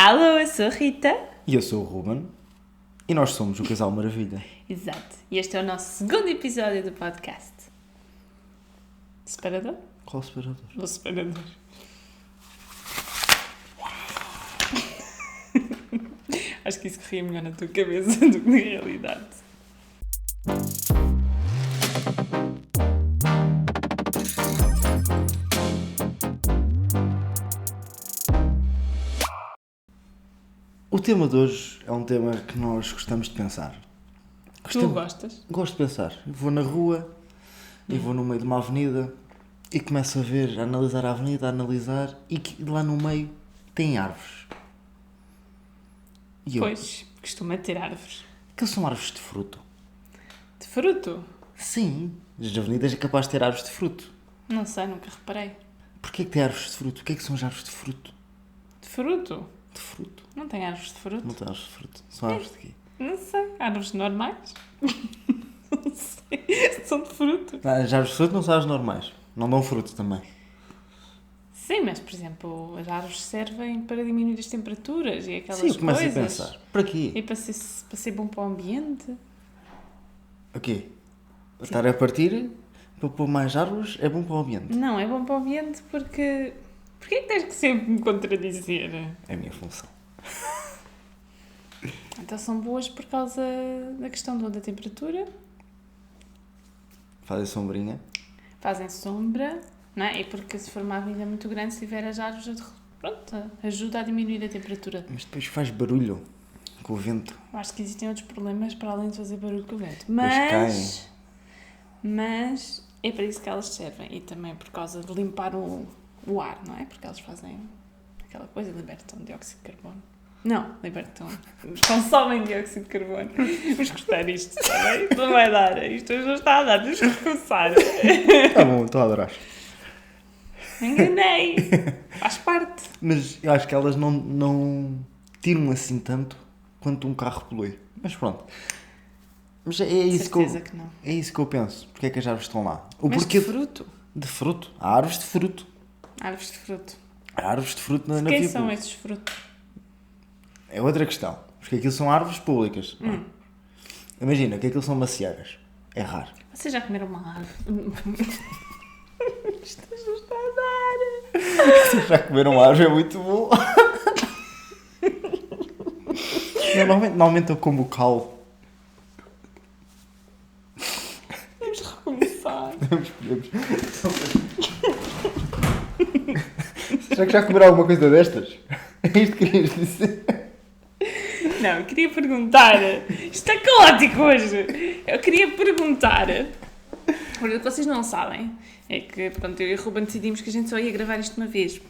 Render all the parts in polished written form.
Alô, eu sou a Rita. E eu sou o Ruben. E nós somos o Casal Maravilha. Exato. E este é o nosso segundo episódio do podcast. Separador? Qual separador? O separador. Acho que isso corria melhor na tua cabeça do que na realidade. O tema de hoje é um tema que nós gostamos de pensar. Tu gostas? Gosto de pensar. Vou na rua e vou no meio de uma avenida e começo a ver, a analisar a avenida, a analisar e que lá no meio tem árvores. E eu, Pois, costuma ter árvores. aqueles são árvores de fruto? De fruto? Sim, as avenidas é capaz de ter árvores de fruto. Não sei, nunca reparei. Porquê que tem árvores de fruto? O que é que são as árvores de fruto? De fruto? De fruto? Não tem árvores de fruto? Não tem árvores de fruto. São árvores de quê? Não sei. Árvores normais? Não sei. São de fruto. As árvores de fruto não são árvores normais. Não dão fruto também. Sim, mas, por exemplo, as árvores servem para diminuir as temperaturas e aquelas Sim, eu começo coisas. a pensar. Para quê? E para ser bom para o ambiente. O quê? Para estar a partir, para pôr mais árvores, é bom para o ambiente. Não, é bom para o ambiente porque... Porquê é que tens que sempre me contradizer? É a minha função. Então são boas por causa da questão da temperatura, Fazem sombrinha. fazem sombra, não é? E porque se for uma avenida muito grande, se tiver as árvores, pronto, ajuda a diminuir a temperatura. Mas depois faz barulho com o vento. Eu acho que existem outros problemas para além de fazer barulho com o vento. Depois Mas é para isso que elas servem. E também por causa de limpar o ar, não é? Porque elas fazem aquela coisa, libertam dióxido de carbono. Não, libertam. Consomem dióxido de carbono. Vamos cortar isto, está bem? Isto não vai dar. Isto hoje não está a dar. Temos que recomeçar. Tá bom, estou a adorar. Enganei. Faz parte. Mas eu acho que elas não tiram assim tanto quanto um carro polui. Mas pronto. Mas é isso Certeza que não. É isso que eu penso. Porque é que as árvores estão lá? Mas de fruto. De fruto. Há árvores de fruto. Árvores de fruto. Há árvores de fruto na Quem via são pública. esses frutos? É outra questão. Porque aquilo são árvores públicas. Imagina que aquilo são macieiras. É raro. Vocês já comeram uma árvore? Isto não está a dar. Já comeram árvore, é muito bom. Normalmente eu como o caule. Vamos recomeçar. Podemos. Será que já comeram alguma coisa destas? É isto que querias dizer? Não, eu queria perguntar. Isto é caótico hoje. Eu queria perguntar. Porque o que vocês não sabem é que, pronto, eu e o Ruben decidimos que a gente só ia gravar isto uma vez.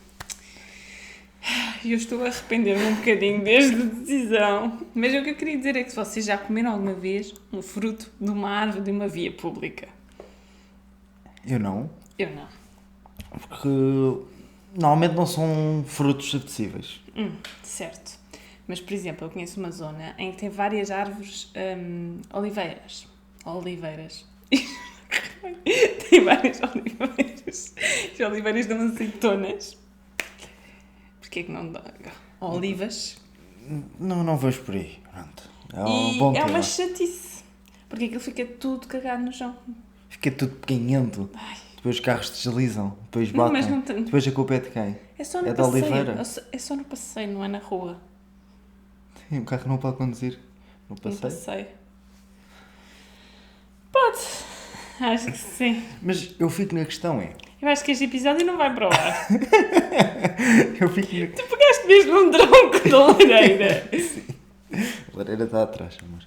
E eu estou a arrepender-me um bocadinho desde a decisão. Mas o que eu queria dizer é que se vocês já comeram alguma vez um fruto de uma árvore de uma via pública. Eu não. Eu não. Porque normalmente não são frutos apetecíveis. Certo. Mas, por exemplo, eu conheço uma zona em que tem várias árvores oliveiras. Oliveiras. Tem várias oliveiras. As oliveiras dão azeitonas. Porquê que não dá? Olivas. Não vejo por aí. Pronto. É um E bom é tema. uma chatice. Porque aquilo fica tudo cagado no chão. Fica tudo pequenhento. Ai, Depois os carros deslizam. Depois Não, batem. mas não tem- Depois a culpa é de quem? é só no É da passeio. oliveira? É só no passeio, não é na rua. Sim, o carro não pode conduzir no No passeio. passeio. Pode. Acho que sim. Mas eu fico na questão Eu acho que este episódio não vai para o ar. Eu fico na... Tu pegaste mesmo num tronco de lareira. A lareira está atrás, amor.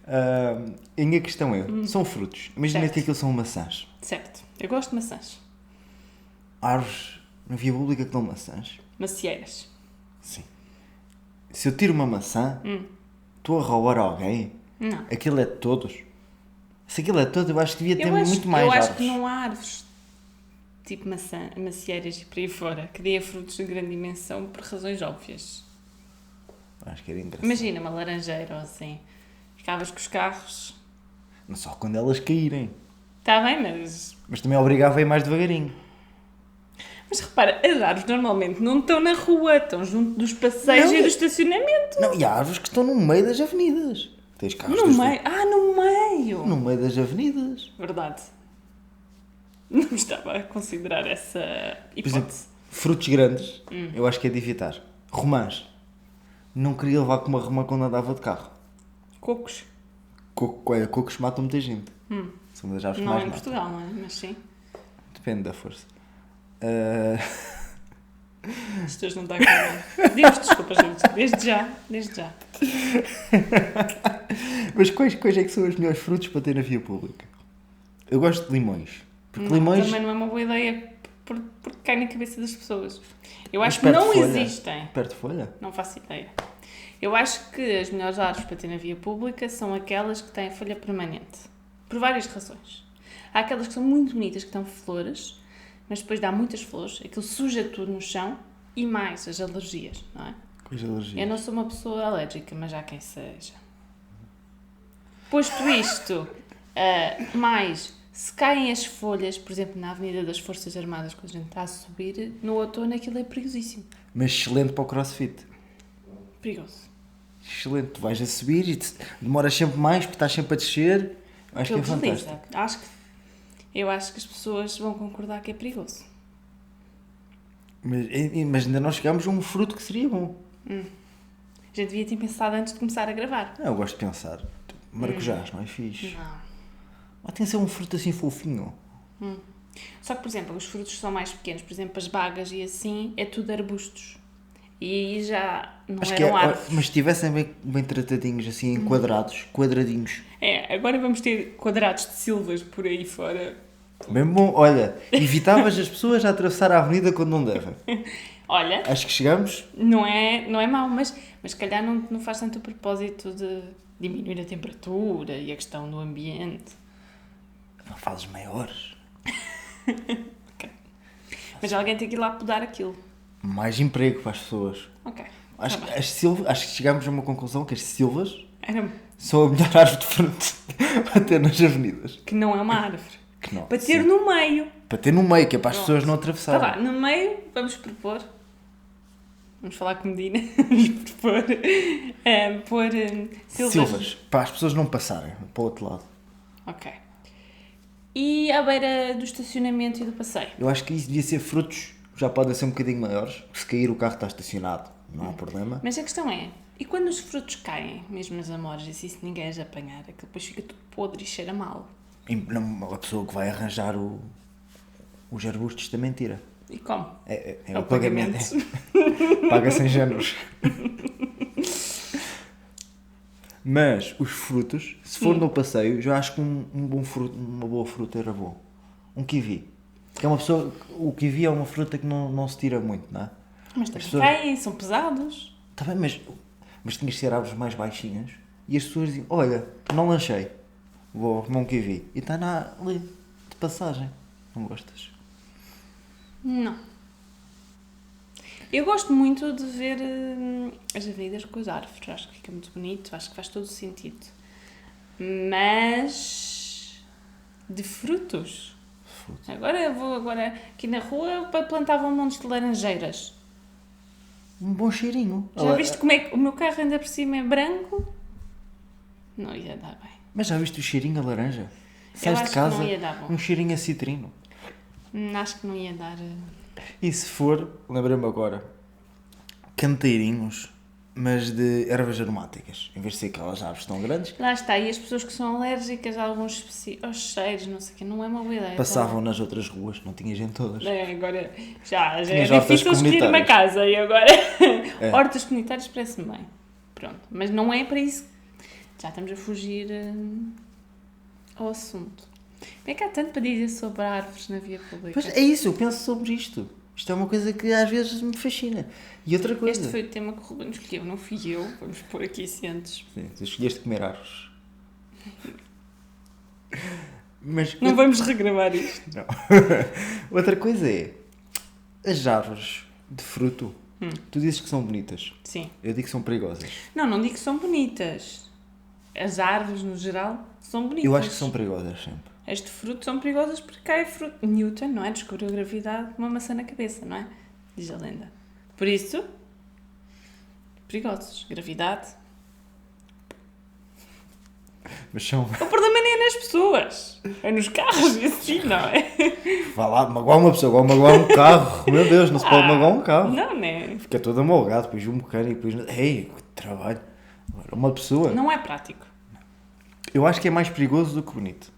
A minha questão são frutos. Imagina Certo. que aquilo são maçãs. Certo. Eu gosto de maçãs. Árvores na via pública que dão maçãs. Macieiras. Sim. Se eu tiro uma maçã, estou a roubar alguém. Não. Aquilo é de todos. Se aquilo é de todos, eu acho que devia ter Eu acho, muito mais eu árvores. acho que não há árvores tipo macieiras e por aí fora que dê frutos de grande dimensão por razões óbvias. Acho que era engraçado. Imagina uma laranjeira ou assim. Ficavas com os carros. Não só quando elas caírem. Está bem, mas... Mas também obrigava a ir mais devagarinho. Mas repara, as árvores normalmente não estão na rua, estão junto dos passeios Não, e do estacionamento. Não, e há árvores que estão no meio das avenidas. Tens carros No meio. No meio! no meio das avenidas. Verdade. Não estava a considerar essa Por exemplo, hipótese. frutos grandes, eu acho que é de evitar. Romãs. Não queria levar com uma romã quando andava de carro. Cocos. Olha, cocos matam muita gente. São das árvores que Não mais em matam. Portugal, não é? Mas sim. Depende da força. As pessoas não estão a acabar. Pedimos desculpa, gente. Desde já. Desde já. Mas quais é que são os melhores frutos para ter na via pública? Eu gosto de limões. Porque limões... Também não é uma boa ideia porque cai na cabeça das pessoas. Eu Mas acho que perto não de folha. existem. Perto de folha? Não faço ideia. Eu acho que as melhores árvores para ter na via pública são aquelas que têm folha permanente. Por várias razões. Há aquelas que são muito bonitas, que têm flores, mas depois dá muitas flores, aquilo suja tudo no chão e mais as alergias, não é? Quais alergias? Eu não sou uma pessoa alérgica, mas há quem seja. Posto isto, mais se caem as folhas, por exemplo, na Avenida das Forças Armadas, quando a gente está a subir, no outono aquilo é perigosíssimo. Mas excelente para o crossfit. Perigoso. Excelente. Tu vais a subir e demoras sempre mais porque estás sempre a descer. Acho que é Aquilo desliza. fantástico. Eu acho que as pessoas vão concordar que é perigoso. Mas ainda não chegámos a um fruto que seria bom. A gente devia ter pensado antes de começar a gravar. Eu gosto de pensar. Maracujás, não é fixe? Não. Mas tem que ser um fruto assim fofinho. Só que, por exemplo, os frutos são mais pequenos. Por exemplo, as bagas e assim, é tudo arbustos. E aí já não Acho que eram árvores. mas se estivessem bem tratadinhos, assim, em quadrados, quadradinhos. Agora vamos ter quadrados de silvas por aí fora. Bem bom. Olha, evitavas as pessoas a atravessar a avenida quando não devem. Olha, Acho que chegamos. não é mau, mas se calhar não faz tanto o propósito de diminuir a temperatura e a questão do ambiente. Não fazes maiores. Ok. Mas alguém tem que ir lá podar aquilo. Mais emprego para as pessoas. Ok. Acho, Tá que bem. acho que chegámos a uma conclusão que as silvas Era são a melhor árvore de fruto para ter nas avenidas. que não é uma árvore. Que não. Para ter sim. no meio. Para ter no meio, que é para as Pronto. pessoas não Tá atravessarem. lá, no meio vamos propor. Vamos falar com Medina. Vamos propor. Pôr silvas. Silvas, para as pessoas não passarem para o outro lado. Ok. E à beira do estacionamento e do passeio. Eu acho que isso devia ser frutos, já podem ser um bocadinho maiores. Se cair o carro está estacionado, não há problema. Mas a questão é, e quando os frutos caem, mesmo nas amoras, e se isso ninguém as apanhar, aquilo depois fica tudo podre e cheira mal. A pessoa que vai arranjar os arbustos também tira. E como? É o pagamento. Paga-se em géneros. Mas os frutos, se for no passeio, já acho que um bom fruto, uma boa fruta era bom. Um kiwi. Que é uma pessoa, o kiwi é uma fruta que não se tira muito, não é? Mas também pessoas- caem, são pesados. Está bem, mas tinhas de ser árvores mais baixinhas e as pessoas diziam, olha, não lanchei, vou comer um kiwi. E está ali, de passagem. Não gostas? Não. Eu gosto muito de ver as avenidas com as árvores. Acho que fica muito bonito, acho que faz todo o sentido. Mas de frutos. Agora eu vou aqui na rua para plantar montes de laranjeiras. Um bom cheirinho. Já viste como é que o meu carro ainda por cima é branco? Não ia dar bem. Mas já viste o cheirinho a laranja? Eu Sais acho de que casa, não ia dar bom. um cheirinho a citrino. Acho que não ia dar. E se for, lembrei-me agora, canteirinhos, mas de ervas aromáticas. Em vez de ser aquelas árvores tão grandes, Lá está, e as pessoas que são alérgicas a alguns aos cheiros, não sei o quê, não é uma boa ideia. passavam nas outras ruas, não tinha gente todas. Agora já é Tinhas hortas difícil escolher uma comunitárias. casa e agora É. hortas comunitárias parece-me bem. Pronto, mas não é para isso. Já estamos a fugir ao assunto. Bem que há tanto para dizer sobre árvores na via pública. Pois é isso, eu penso sobre isto. Isto é uma coisa que às vezes me fascina. E outra coisa... Este foi o tema que o Ruben escolheu, não fui eu. Vamos pôr aqui assentes. Sim, tu escolheste comer árvores. Mas Não vamos regravar isto. não. Outra coisa é... As árvores de fruto, tu dizes que são bonitas. Sim. Eu digo que são perigosas. Não digo que são bonitas. As árvores, no geral, são bonitas. Eu acho que são perigosas sempre. As de fruto são perigosas porque cai fruto. Newton, não é? Descobriu a gravidade com uma maçã na cabeça, não é? Diz a lenda. Por isso, perigosos. Gravidade. Mas são... O problema nem é nas pessoas. É nos carros e assim, não é? Vá lá, magoar uma pessoa, agora magoar um carro. Meu Deus, não se pode magoar um carro. Não, né? Fica todo amolgado, depois um mecânico, depois... Ei, que trabalho. Agora, uma pessoa... Não é prático. Eu acho que é mais perigoso do que bonito.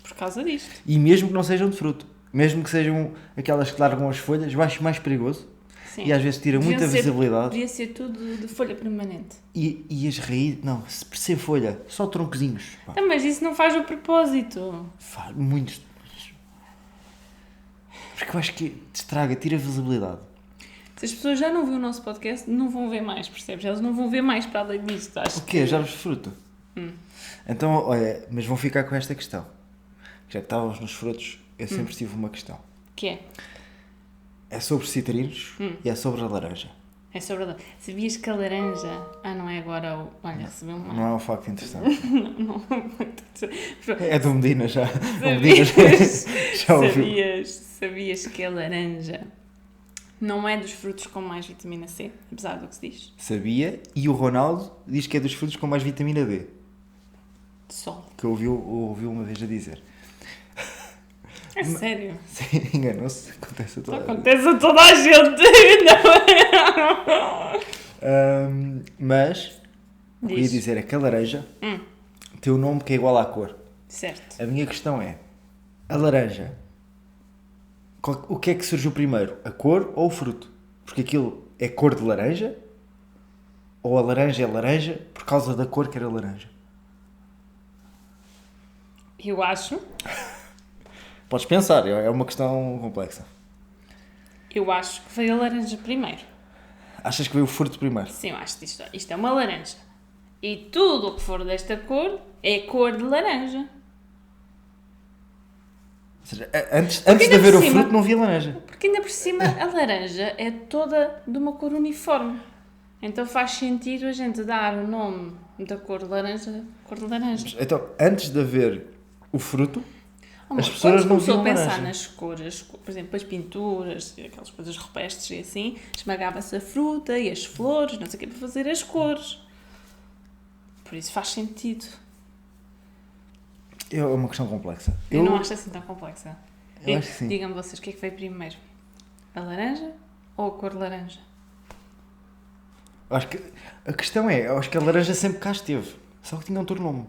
Por causa disto. E mesmo que não sejam de fruto. Mesmo que sejam aquelas que largam as folhas, eu acho mais perigoso. Sim. E às vezes tira muita visibilidade. Devia ser tudo de folha permanente. E as raízes... Não, sem folha. Só troncozinhos. Pá. Ah, mas isso não faz o propósito. Faz muitos... Porque eu acho que estraga, tira visibilidade. Se as pessoas já não viram o nosso podcast, não vão ver mais, percebes? Elas não vão ver mais para além disto, acho. O quê? As árvores de fruto? Então, olha, mas vão ficar com esta questão. Já que estávamos nos frutos, eu sempre tive uma questão. Que é? É sobre citrinos e é sobre a laranja. É sobre a... Sabias que a laranja... Ah, não é agora o... Olha, recebeu uma... Não é um facto interessante. não. É do Medina já. O Medina já ouviu. Sabias que a laranja não é dos frutos com mais vitamina C, apesar do que se diz? Sabia, e o Ronaldo diz que é dos frutos com mais vitamina D. De sol. Que ouviu uma vez a dizer. É sério? Sim, enganou-se. Acontece a toda a gente. Acontece a toda a gente. Mas, o que eu ia dizer é que a laranja tem um nome que é igual à cor. Certo. A minha questão é, a laranja, o que é que surgiu primeiro? A cor ou o fruto? Porque aquilo é cor de laranja? Ou a laranja é laranja por causa da cor que era laranja? Eu acho... Podes pensar, é uma questão complexa. Eu acho que veio a laranja primeiro. Achas que veio o fruto primeiro? Sim, eu acho que isto é uma laranja. E tudo o que for desta cor é cor de laranja. Ou seja, antes de haver o fruto não havia laranja. Porque ainda por cima a laranja é toda de uma cor uniforme. Então faz sentido a gente dar o nome da cor de laranja, cor de laranja. Então, antes de haver o fruto, Amor, as pessoas não começou viam a pensar laranja. nas cores, por exemplo, as pinturas, aquelas coisas rupestres e assim, esmagava-se a fruta e as flores, não sei o que, para fazer as cores. Por isso faz sentido. É uma questão complexa. Eu não acho assim tão complexa. Eu acho que sim. Digam-me vocês, o que é que veio primeiro? A laranja ou a cor de laranja? Acho que a questão é, eu acho que a laranja sempre cá esteve. Só que tinha outro nome.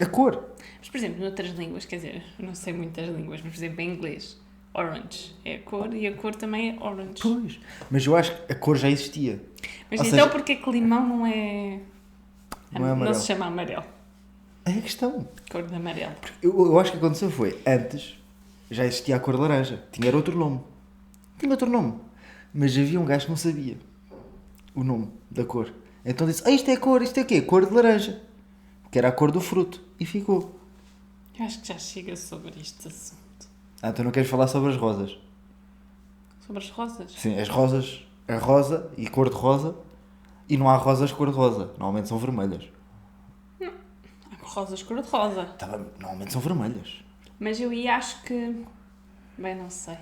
A cor. Mas, por exemplo, noutras línguas, quer dizer, eu não sei muitas línguas, mas, por exemplo, em inglês, orange é a cor e a cor também é orange. Pois. Mas eu acho que a cor já existia. Mas Ou então seja, porque é que limão não é... Não é amarelo. Não se chama amarelo. É a questão. Cor de amarelo. Eu acho que aconteceu foi, antes já existia a cor laranja. Tinha outro nome. Tinha outro nome. Mas havia um gajo que não sabia o nome da cor. Então disse, isto é a cor, isto é o quê? Cor de laranja. Que era a cor do fruto. E ficou. Eu acho que já chega sobre este assunto. Ah, tu não queres falar sobre as rosas? Sobre as rosas? Sim, as rosas, a rosa e cor de rosa. E não há rosas cor de rosa. Normalmente são vermelhas. Há rosas cor de rosa. Tá bem, normalmente são vermelhas. Mas eu acho que... Bem, não sei.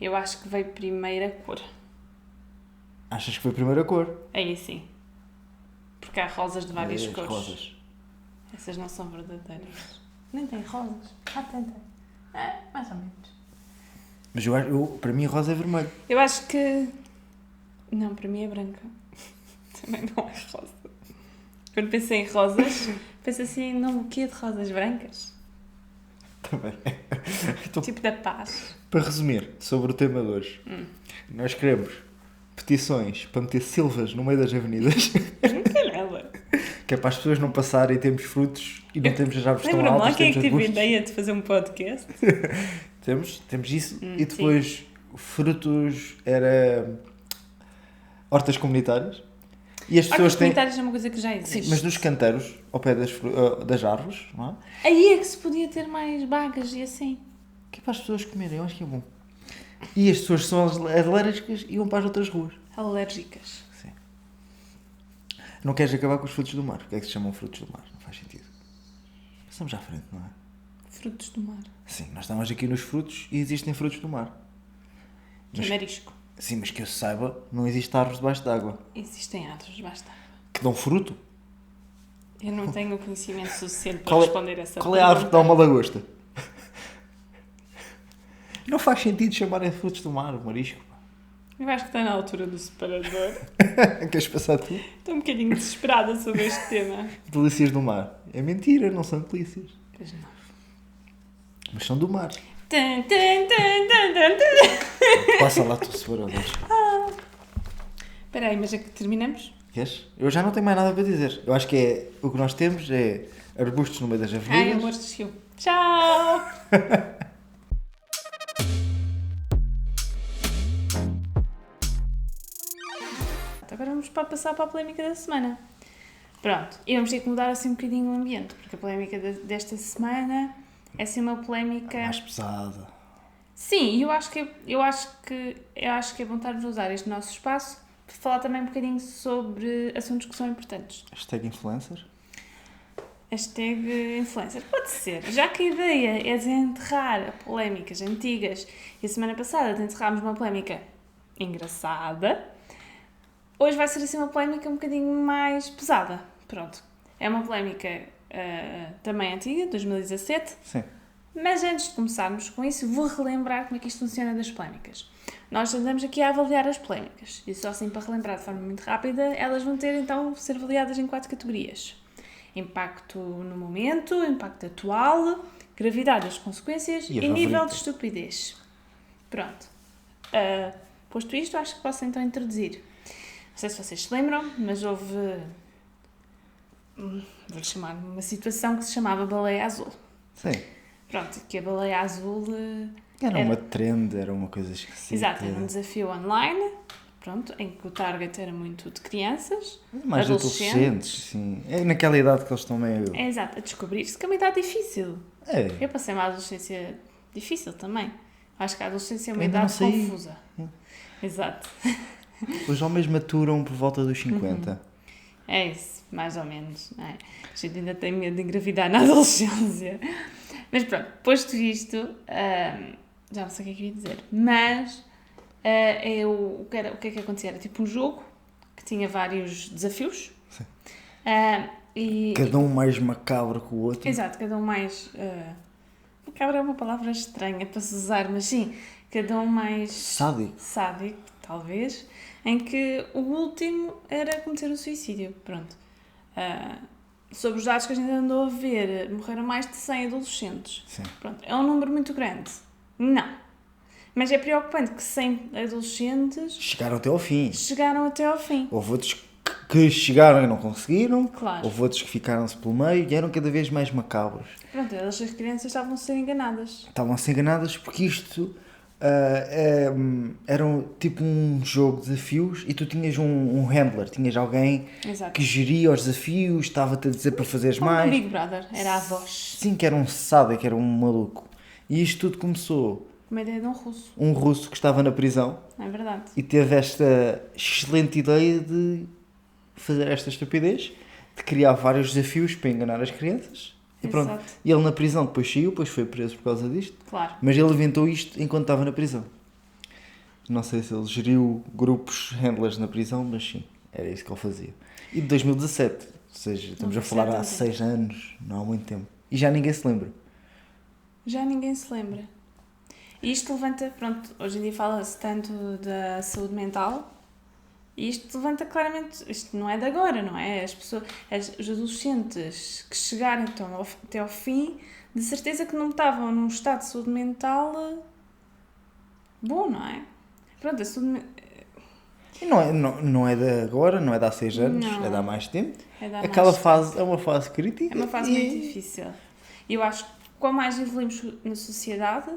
Eu acho que veio primeiro a cor. Achas que foi a primeira cor? Aí sim. Porque há rosas de várias As cores. rosas. Essas não são verdadeiras. Nem tem rosas. Tem. É, mais ou menos. Mas para mim a rosa é vermelho. Eu acho que... Não, para mim é branca. Também não é rosa. Quando pensei em rosas, penso assim, não, o quê de rosas brancas? Também. Então, Tipo da paz. para resumir sobre o tema de hoje, nós queremos petições para meter silvas no meio das avenidas, Caramba. que é para as pessoas não passarem e temos frutos e não temos as árvores tão Lembra-me lá altas, quem é que temos teve a arbustos. ideia de fazer um podcast? Temos isso e depois frutos era hortas comunitárias e as pessoas Hortas têm... comunitárias é uma coisa que já existe. Sim, mas nos canteiros, ao pé das árvores, não é? Aí é que se podia ter mais bagas e assim. Que é para as pessoas comerem, eu acho que é bom. E as pessoas são alérgicas e vão para as outras ruas. Alérgicas. Sim. Não queres acabar com os frutos do mar? Porque é que se chamam frutos do mar? Não faz sentido. Passamos à frente, não é? Frutos do mar. Sim, nós estamos aqui nos frutos e existem frutos do mar. Que é marisco. Sim, mas que eu saiba, não existem árvores debaixo d'água. Existem árvores, basta. Que dão fruto? Eu não tenho o conhecimento suficiente para Qual é- responder essa Qual é a árvore que dá uma lagosta? Não faz sentido chamarem frutos do mar, o marisco. Eu acho que está na altura do separador. Queres passar tu? Estou um bocadinho desesperada sobre este tema. Delícias do mar. É mentira, não são delícias. Pois não. Mas são do mar. Tum, tum, tum, tum, tum, tum. Passa lá tu separador. Espera aí, mas é que terminamos? Queres? Eu já não tenho mais nada para dizer. Eu acho que é o que nós temos é arbustos no meio das Ai, avenidas. amor, desceu. Tchau! Agora vamos passar para a polémica da semana. Pronto, e vamos ter que mudar assim um bocadinho o ambiente, porque a polémica desta semana é assim uma polémica... Mais pesada. Sim, e eu acho que é bom estarmos a usar este nosso espaço para falar também um bocadinho sobre assuntos que são importantes. Hashtag influencer. Hashtag influencer. Pode ser. Já que a ideia é desenterrar polémicas antigas e a semana passada desenterrámos uma polémica engraçada, hoje vai ser assim uma polémica um bocadinho mais pesada. Pronto. É uma polémica também antiga, 2017. Sim. Mas antes de começarmos com isso, vou relembrar como é que isto funciona das polémicas. Nós andamos aqui a avaliar as polémicas. E só assim para relembrar de forma muito rápida, elas vão ter então ser avaliadas em 4 categorias. Impacto no momento, impacto atual, gravidade das consequências E a e nível favorita? de estupidez. Pronto. Posto isto, acho que posso então introduzir. Não sei se vocês se lembram, mas houve... vou-lhe chamar uma situação que se chamava baleia azul. Sim. Pronto, que a baleia azul... Era uma trend, era uma coisa esquisita. Exato, era um desafio online, pronto, em que o target era muito de crianças, Mais adolescentes, sim. É naquela idade que eles estão meio... É exato, a descobrir-se que é uma idade difícil. É. Eu passei uma adolescência difícil também. Acho que a adolescência é uma Ainda não idade saí. confusa. Exato. Os homens maturam por volta dos 50. É isso, mais ou menos. Não é? A gente ainda tem medo de engravidar na adolescência. Mas pronto, posto isto, já não sei o que é que eu ia dizer, mas o que é que acontecia? Era tipo um jogo que tinha vários desafios. Sim. E, Cada um mais macabro que o outro. exato, cada um mais... macabro é uma palavra estranha para se usar, mas sim, cada um mais Sádico. talvez, em que o último era cometer o suicídio. Pronto. Sobre os dados que a gente andou a ver, morreram mais de 100 adolescentes. Sim. Pronto, é um número muito grande? Não. Mas é preocupante que 100 adolescentes Chegaram até ao fim. chegaram até ao fim. Houve outros que chegaram e não conseguiram. Claro. Houve outros que ficaram-se pelo meio e eram cada vez mais macabros. Pronto, as crianças estavam a ser enganadas. Estavam a ser enganadas porque isto era tipo um jogo de desafios e tu tinhas um handler, tinhas alguém Exato. que geria os desafios, estava-te a dizer para fazeres Como mais. um Big Brother, era a voz. Sim, que era um sádico, que era um maluco. E isto tudo começou Uma ideia de um russo, um russo que estava na prisão não é verdade? e teve esta excelente ideia de fazer esta estupidez, de criar vários desafios para enganar as crianças. E pronto. Exato. E ele na prisão depois saiu, depois foi preso por causa disto. Claro. Mas ele inventou isto enquanto estava na prisão. Não sei se ele geriu grupos handlers na prisão, mas sim, era isso que ele fazia. E de 2017, ou seja, estamos a falar há 6 anos, não há muito tempo. E já ninguém se lembra. Já ninguém se lembra. E isto levanta, pronto, hoje em dia fala-se tanto da saúde mental, e isto levanta claramente, isto não é de agora, não é? Os adolescentes que chegaram então, até ao fim, de certeza que não estavam num estado de saúde mental bom, não é? Pronto, a saúde E não é de agora, não é de há 6 anos, Não. é de há mais tempo. é da Aquela mais- fase é uma fase crítica. É uma fase e- muito difícil. E eu acho que quanto mais evoluímos na sociedade,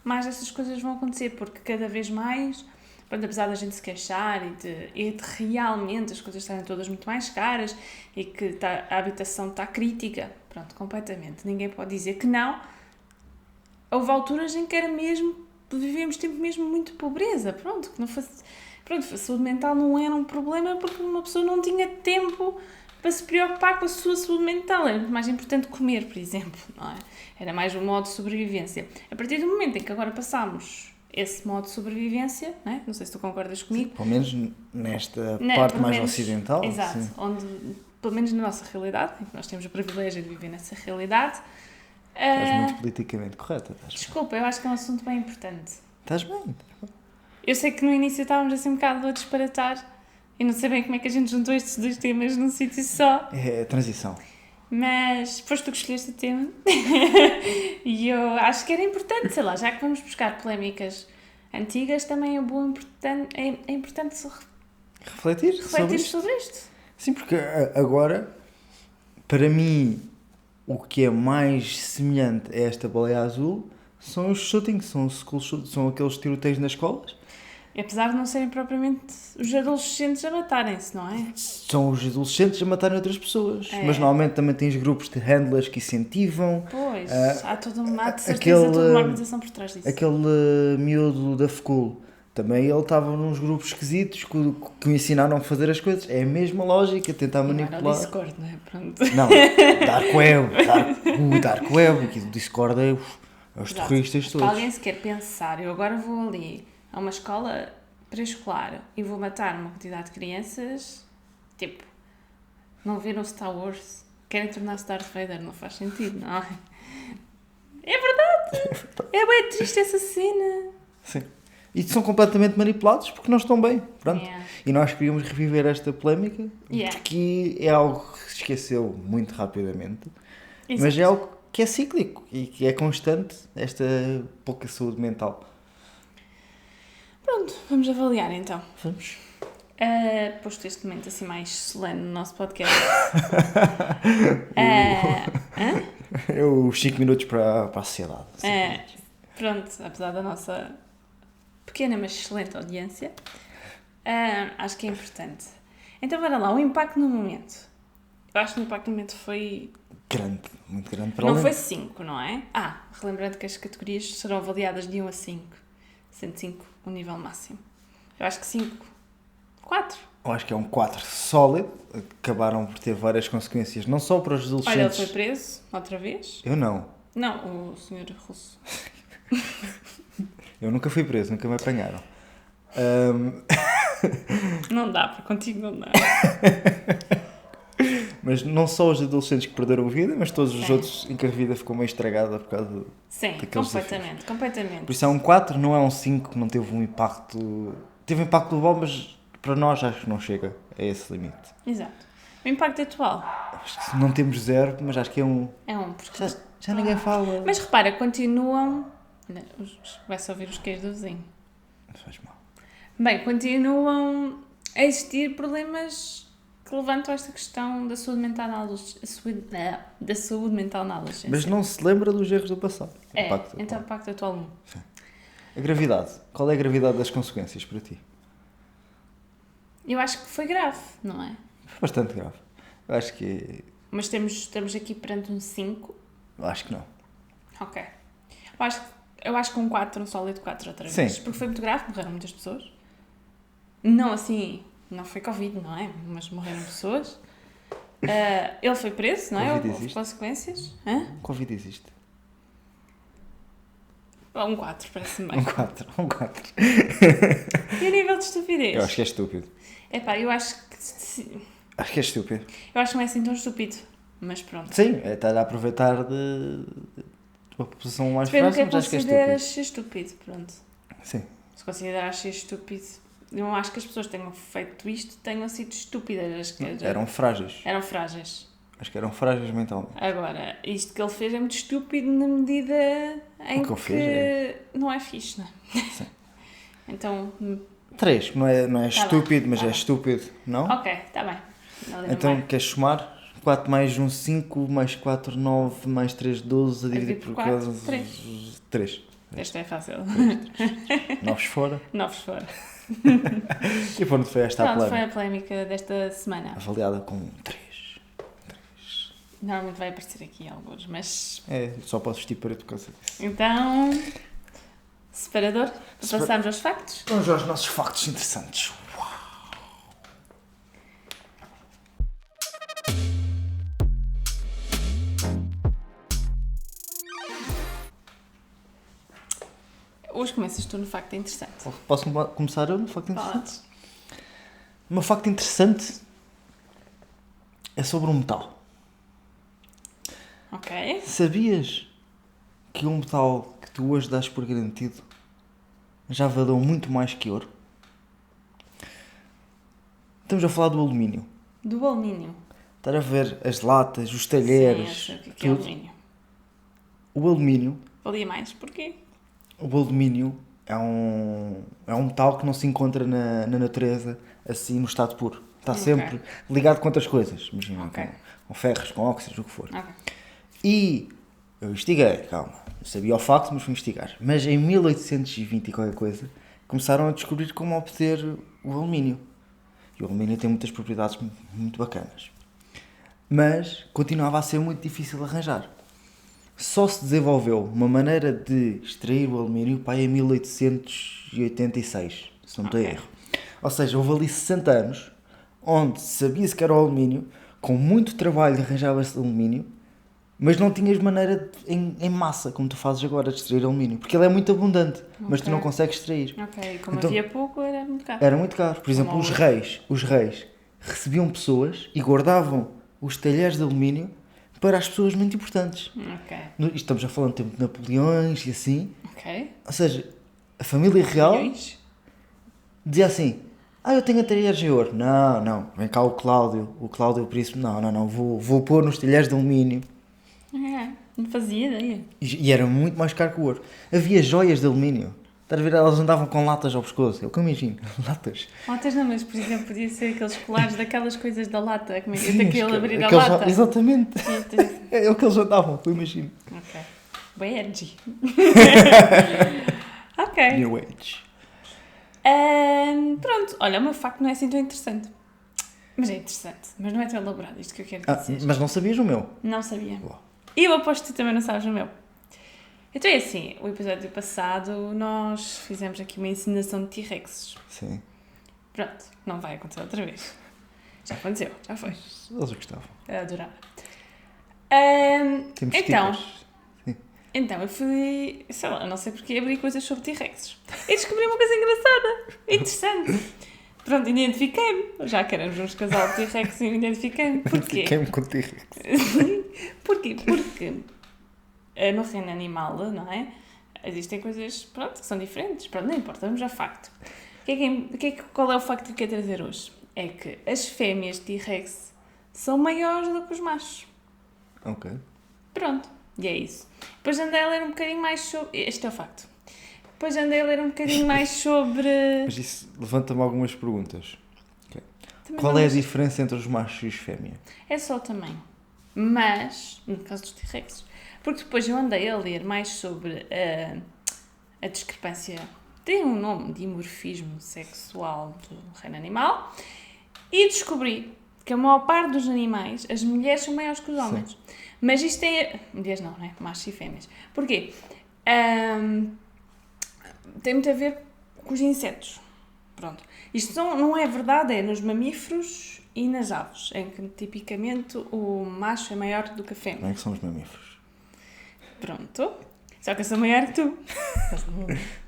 mais essas coisas vão acontecer, porque cada vez mais, pronto, apesar da gente se queixar e de realmente as coisas estarem todas muito mais caras e que a habitação está crítica, pronto, completamente. Ninguém pode dizer que não. Houve alturas em que era mesmo, vivíamos tempo mesmo muito pobreza, pronto, que não fosse, pronto, a saúde mental não era um problema porque uma pessoa não tinha tempo para se preocupar com a sua saúde mental. Era mais importante comer, por exemplo, não é? Era mais um modo de sobrevivência. A partir do momento em que agora passámos esse modo de sobrevivência, não é? Não sei se tu concordas comigo. Pelo menos nesta parte pelo mais menos, ocidental. Exato, Sim. onde, pelo menos na nossa realidade, em que nós temos o privilégio de viver nessa realidade. Estás muito politicamente correta. Desculpa, eu acho que é um assunto bem importante. Estás bem. Eu sei que no início estávamos assim um bocado a disparatar e não sei bem como é que a gente juntou estes dois temas num sítio só, É a transição. mas foste tu que escolheste o tema e eu acho que era importante, sei lá, já que vamos buscar polémicas antigas, também é importante Refletir refletir isto. sobre isto. Sim, porque agora, para mim, o que é mais semelhante a esta baleia azul são os shootings, são os school shootings, são aqueles tiroteios nas escolas. Apesar de não serem propriamente os adolescentes a matarem-se, não é? São os adolescentes a matarem outras pessoas. É. Mas normalmente também tens grupos de handlers que incentivam. Pois, há de certeza toda uma organização por trás disso. Aquele miúdo da FCUL, também ele estava nos grupos esquisitos que o ensinaram a fazer as coisas. É a mesma lógica, tentar manipular. Não era o Discord, não é? Pronto. Não, Dark Web, que o Discord é os Exato. terroristas Se todos. alguém se quer pensar, eu agora vou ali a uma escola pré-escolar e vou matar uma quantidade de crianças, tipo, não viram Star Wars, querem tornar-se Darth Vader, não faz sentido, não é? É verdade! É bem triste essa cena. Sim. E são completamente manipulados porque não estão bem. Pronto. Yeah. E nós queríamos reviver esta polémica Yeah. porque é algo que se esqueceu muito rapidamente. Exato. Mas é algo que é cíclico e que é constante, esta pouca saúde mental. Pronto, vamos avaliar então. Vamos. Posto este momento assim mais solene no nosso podcast. É os 5 minutos para a sociedade. Pronto, apesar da nossa pequena mas excelente audiência, acho que é importante. Então, bora lá, o impacto no momento. Eu acho que o impacto no momento foi... Grande, muito grande para Não além. foi 5, não é? Relembrando que as categorias serão avaliadas de 1 a 5. Sendo 5 o nível máximo. Eu acho que 5... 4. Eu acho que é um 4 sólido. Acabaram por ter várias consequências, não só para os adolescentes. Olha, ele foi preso outra vez. Eu não. Não, o senhor russo. Eu nunca fui preso, nunca me apanharam. Não dá, para contigo não dá. Mas não só os adolescentes que perderam a vida, mas todos os Sim. outros em que a vida ficou meio estragada por causa de... Sim, daqueles completamente, completamente. Por isso é um 4, não é um 5 que não teve um impacto... Teve impacto global, mas para nós acho que não chega a esse limite. Exato. O impacto atual Acho que não temos 0, mas acho que é um... é um, porque... Já ninguém fala. Mas repara, continuam... Vai-se ouvir os queijos do vizinho. Não faz mal. Bem, continuam a existir problemas que levantam esta questão da saúde mental na da saúde mental na adolescência. Mas não se lembra dos erros do passado. Então o impacto atual 1. A gravidade. Qual é a gravidade das consequências para ti? Eu acho que foi grave, não é? Foi bastante grave. Eu acho que... Mas estamos aqui perante um 5. Eu acho que não. Ok. Eu acho que um 4, um sólido 4 outra vez. Sim. Porque foi muito grave, morreram muitas pessoas. Não assim, não foi Covid, não é? Mas morreram pessoas. Ele foi preso, não é? Covid Houve existe? consequências. Covid existe. Um 4, parece-me bem. Um 4. E a nível de estupidez? Eu acho que é estúpido. Epá, eu acho que... Acho que é estúpido. Eu acho que não é assim tão estúpido. Mas pronto. Sim, é estar a aproveitar de uma população mais Depende do que próxima, mas acho que é consideras estúpido. ser estúpido, pronto. Sim. Se consideras ser estúpido... Eu não acho que as pessoas que tenham feito isto tenham sido estúpidas. Eram frágeis. Eram frágeis. Acho que eram frágeis mentalmente. Agora, isto que ele fez é muito estúpido na medida em O que ele fez não é fixe, não é? Sim. Então, 3, não é estúpido, mas tá é bem. estúpido, não? ok, está bem. Não lembro Então, bem. queres somar? 4 mais 1, 5, mais 4, 9, mais 3, 12, a dividir por quatro, 4, 3. Esta é fácil. 9 fora. 9 fora. E pronto, foi esta a Pronto, foi polémica. a polémica desta semana. Avaliada com 3. Normalmente vai aparecer aqui alguns, mas... É, só posso vestir preto por causa disso. Então, separador, passamos aos factos. Vamos aos nossos factos interessantes. Hoje começas tu no facto interessante. Posso começar eu no facto interessante? Podes. O meu facto interessante é sobre um metal. Ok. Sabias que um metal que tu hoje dás por garantido já valeu muito mais que ouro? Estamos a falar do alumínio. Do alumínio. Estás a ver as latas, os Sim, talheres, eu sei o que é tudo. alumínio. O alumínio, Valia mais. Porquê? é um metal que não se encontra na natureza assim no estado puro. Está Ok. sempre ligado com outras coisas. Imagina, Ok. com ferros, com óxidos, o que for. Ok. E eu investiguei, calma, não sabia o facto, mas fui investigar. Mas em 1820 e qualquer coisa, começaram a descobrir como obter o alumínio. E o alumínio tem muitas propriedades muito bacanas. Mas continuava a ser muito difícil de arranjar. Só se desenvolveu uma maneira de extrair o alumínio para aí em 1886, se não estou a Ok. erro. Ou seja, houve ali 60 anos onde sabia-se que era o alumínio, com muito trabalho arranjava-se alumínio, mas não tinhas maneira em massa, como tu fazes agora, de extrair alumínio. Porque ele é muito abundante, mas tu Ok. não consegues extrair. Ok. Como Então- havia pouco, era muito caro. Era muito caro. Por exemplo, Como os reis recebiam pessoas e guardavam os talheres de alumínio para as pessoas muito importantes. Ok. Isto estamos a falar do tempo de Napoleões e assim. Ok. Ou seja, a família real Milhões? dizia assim: eu tenho talheres de ouro. Não, vem cá o Cláudio Príncipe. Não, vou pôr nos talheres de alumínio. Não fazia ideia. E era muito mais caro que o ouro. Havia joias de alumínio. Estás a ver? Elas andavam com latas ao pescoço. É o que eu imagino. Latas. Latas não, mas por exemplo, podia ser aqueles colares daquelas coisas da lata. Como é que daquele abrir a Aqueles- lata? Exatamente. Sim, sim. É o que eles andavam, eu imagino. Ok. Bem edgy. Ok. New Age. Pronto, olha, o meu facto não é assim tão interessante. Mas é interessante. Mas não é tão elaborado isto que eu quero dizer. Mas não sabias o meu? Não sabia. Uau. E eu aposto que tu também não sabes o meu. Então é assim, o episódio passado nós fizemos aqui uma ensinação de T-Rexes. Sim. Pronto, não vai acontecer outra vez. Já aconteceu, já foi. Eles gostavam. Eu adorava. Temos Então, stickers. Então, eu fui, sei lá, não sei porque, abri coisas sobre T-Rexes. E descobri uma coisa engraçada, interessante. Pronto, identifiquei-me. Já que éramos uns casal de T-Rex, eu identifiquei-me. Porquê? Fiquei-me com T-Rex. Porquê? Porque no reino animal, não é? Existem coisas, pronto, que são diferentes. Pronto, não importa, vamos ao facto. Qual é o facto que eu quero trazer hoje? É que as fêmeas de T-Rex são maiores do que os machos. Ok. Pronto, e é isso. Depois andei a ler um bocadinho mais sobre... Este é o facto. Depois andei a ler um bocadinho mais sobre... Mas isso levanta-me algumas perguntas. Também Qual não é a gosto. diferença entre os machos e os fêmeas? É só o tamanho. Mas, no caso dos T-Rex, porque depois eu andei a ler mais sobre a discrepância, tem um nome, dimorfismo sexual do reino animal, e descobri que a maior parte dos animais, as mulheres são maiores que os homens. Mas isto é... Mulheres não, né? Machos e fêmeas. Porquê? Tem muito a ver com os insetos. Pronto. Isto não é verdade, é nos mamíferos e nas aves, em que tipicamente o macho é maior do que a fêmea. Como é que são os mamíferos? Pronto. Só que eu sou maior que tu.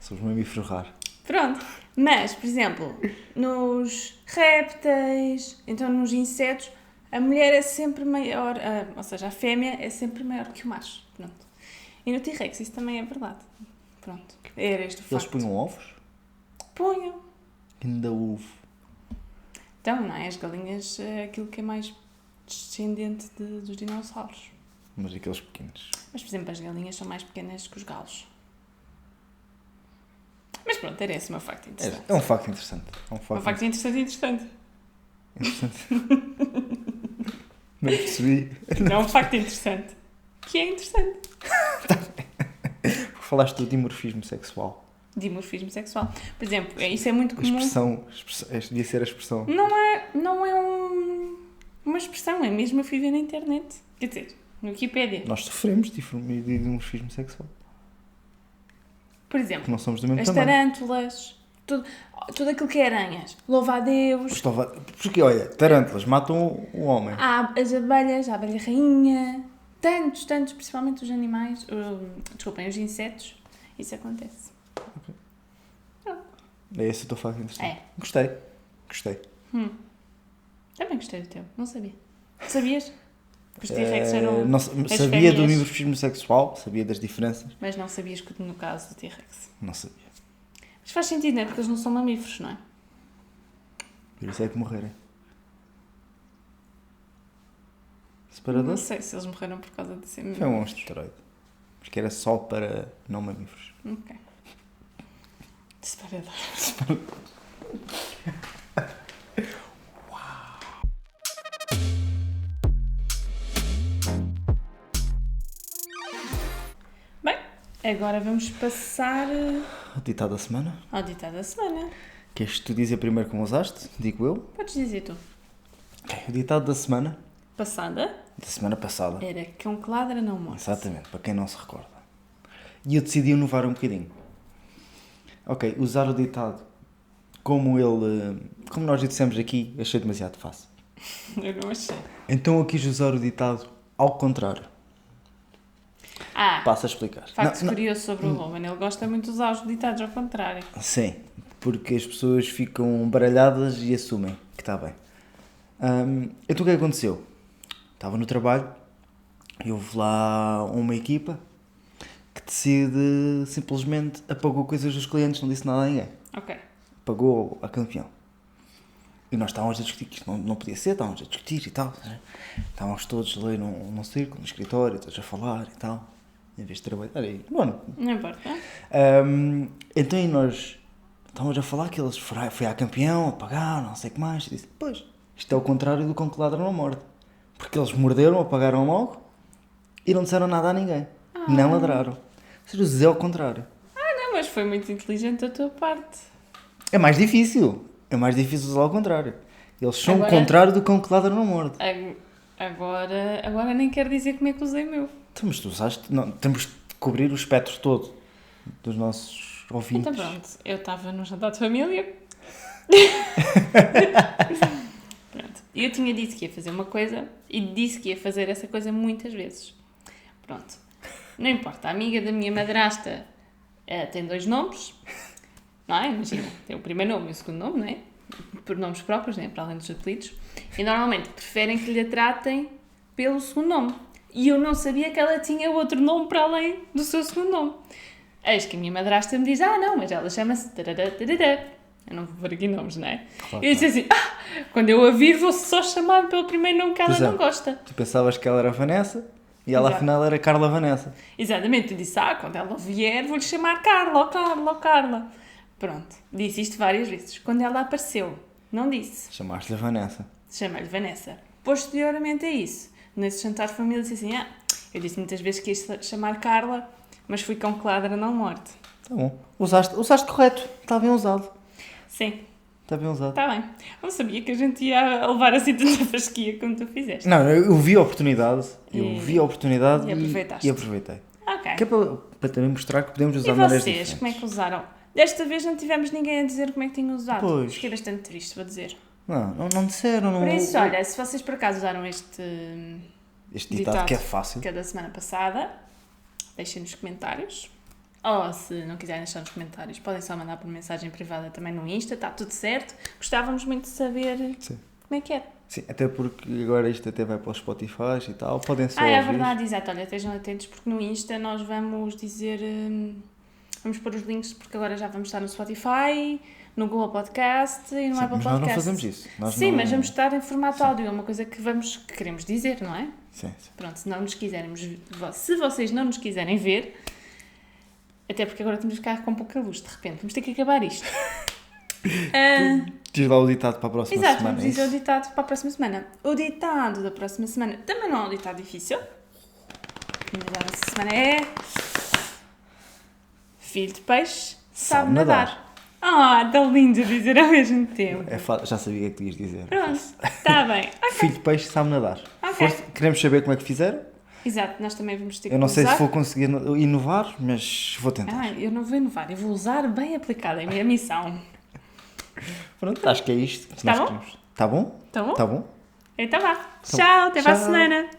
São os mamíferos raros. Pronto. Mas, por exemplo, nos répteis, então nos insetos, a mulher é sempre maior, ou seja, a fêmea é sempre maior que o macho. Pronto. E no T-Rex isso também é verdade. Pronto. Era este o Eles facto. punham ovos? Punham. Ainda ovo. Então, não é? As galinhas é aquilo que é mais descendente dos dinossauros. Mas aqueles pequenos. Mas, por exemplo, as galinhas são mais pequenas que os galos. Mas pronto, era esse o meu facto interessante. É um facto interessante. É um Um facto facto interessante e interessante. interessante. Não percebi. Não é um facto interessante. Que é interessante. Porque falaste do dimorfismo sexual. Dimorfismo sexual. Por exemplo, isso é muito A comum. expressão, devia ser a expressão. Não é uma expressão, é mesmo eu fui ver na internet. Quer dizer, no Wikipédia. Nós sofremos de dimorfismo sexual. Por Porque exemplo, não somos do mesmo as tamanho. tarântulas, tudo aquilo que é aranhas. Louva a Deus. Porque, olha, tarântulas matam o homem. Há as abelhas, a abelha rainha. Tantos, principalmente os animais. Desculpem, os insetos. Isso acontece. Ok. É esse o teu facto interessante. É. Gostei. Também gostei do teu, não sabia. Sabias? Os T-Rex eram Não, as sabia do fêmeas, dimorfismo sexual, sabia das diferenças. mas não sabias que no caso do T-Rex. Não sabia. Mas faz sentido, não é? Porque eles não são mamíferos, não é? Por isso é que morrerem. Não Separador? sei se eles morreram por causa de ser Foi um mamíferos. asteroide. Porque era só para não mamíferos. Ok. Separador. Bem, agora vamos passar O ditado da semana. ao ditado da semana. Queres que tu dizer primeiro como usaste? Digo eu. Podes dizer tu. O ditado da semana Passada passada. era cão que ladra não morre. Exatamente, para quem não se recorda. E eu decidi inovar um bocadinho. Ok, usar o ditado como nós dissemos aqui, achei demasiado fácil. Eu não achei. Então eu quis usar o ditado ao contrário. Passo a explicar. Facto curioso sobre o Roman, ele gosta muito de usar os ditados ao contrário. Sim, porque as pessoas ficam baralhadas e assumem que está bem. Então o que é que aconteceu? Estava no trabalho e houve lá uma equipa que decide simplesmente apagou coisas dos clientes, não disse nada a ninguém. Ok. Apagou a campeão. E nós estávamos a discutir que isto não podia ser, estávamos a discutir e tal. Estávamos todos ali num círculo, no escritório, todos a falar e tal. Em vez de trabalhar aí. Bom, Não importa. então e nós estávamos a falar que eles foi à campeão, apagaram, não sei o que mais. E disse, pois, isto é o contrário do cão que ladra não morde. Porque eles morderam, apagaram logo e não disseram nada a ninguém. Não ladraram. Ou seja, o Zé é o contrário. Não, mas foi muito inteligente da tua parte. É mais difícil. É mais difícil usar ao contrário. Eles são Agora- o contrário do cão que ladra não morde. Agora nem quero dizer como é que usei o meu. Então, mas tu usaste... Não, temos de cobrir o espectro todo dos nossos ouvintes. Então pronto, eu estava num jantar de família. Pronto. Eu tinha dito que ia fazer uma coisa e disse que ia fazer essa coisa muitas vezes. Pronto. Não importa, a amiga da minha madrasta tem 2 nomes, não é? Imagina, tem o primeiro nome e o segundo nome, não é? Por nomes próprios, não é? Para além dos apelidos. E normalmente preferem que lhe tratem pelo segundo nome. E eu não sabia que ela tinha outro nome para além do seu segundo nome. Eis que a minha madrasta me diz, não, mas ela chama-se tarará, tarará. Eu não vou pôr aqui nomes, não é? Claro, E eu disse assim, quando eu a vir vou só chamar pelo primeiro nome que ela Pois é. não gosta. Tu pensavas que ela era Vanessa e ela Exato. afinal era Carla Vanessa. Exatamente, eu disse, quando ela vier vou-lhe chamar Carla, ou Carla. Pronto, disse isto várias vezes. Quando ela apareceu, não disse, Chamaste-lhe Vanessa. chamei-lhe Vanessa. Posteriormente a isso, nesse jantar de família, disse assim, eu disse muitas vezes que ia chamar Carla, mas fui cão que ladra não morte. Tá bom. Usaste correto. Está bem usado. Sim, Está bem usado. está bem. Não sabia que a gente ia levar assim tanta fasquia como tu fizeste. Não, eu vi a oportunidade. E aproveitaste. E aproveitei. Ok. Que é para também mostrar que podemos E usar maneiras vocês, diferentes. como é que usaram? Desta vez não tivemos ninguém a dizer como é que tinham usado. Pois. Fiquei bastante triste, vou dizer. Não disseram. Por isso, olha, se vocês por acaso usaram este Este ditado que é fácil. que é da semana passada, deixem nos comentários. Ou se não quiserem deixar nos comentários, podem só mandar por mensagem privada também no Insta, está tudo certo. Gostávamos muito de saber Sim. como é que é. Sim, até porque agora isto até vai para os Spotify e tal. Podem só É ouvir. verdade, exato. Olha, estejam atentos porque no Insta nós vamos dizer... vamos pôr os links porque agora já vamos estar no Spotify, no Google Podcast e no Sim, Apple mas Podcast. nós não fazemos isso. Nós Sim, não- mas vamos estar em formato áudio, é uma coisa que queremos dizer, não é? Sim. Pronto, se não nos quiserem, se vocês não nos quiserem ver, até porque agora temos de ficar com pouca luz, de repente, vamos ter que acabar isto. Diz lá o ditado para a próxima Exato, semana. vamos é dizer o isso? ditado para a próxima semana. O ditado da próxima semana também não é um ditado difícil. O ditado dessa semana é... Filho de peixe sabe nadar. Tão lindo de dizer ao mesmo tempo. Já sabia o que tu ias dizer. Pronto, está bem. Ok. Filho de peixe sabe nadar. Ok. Força, queremos saber como é que fizeram. Exato, nós também vamos ter que Eu não sei usar. se vou conseguir inovar, mas vou tentar. Eu não vou inovar, eu vou usar bem aplicado, é a minha missão. Pronto, acho que é isto. que Tá nós bom? queremos. Tá bom? Tá bom? Tá bom? Então vá. Tchau, até para a Tchau. semana.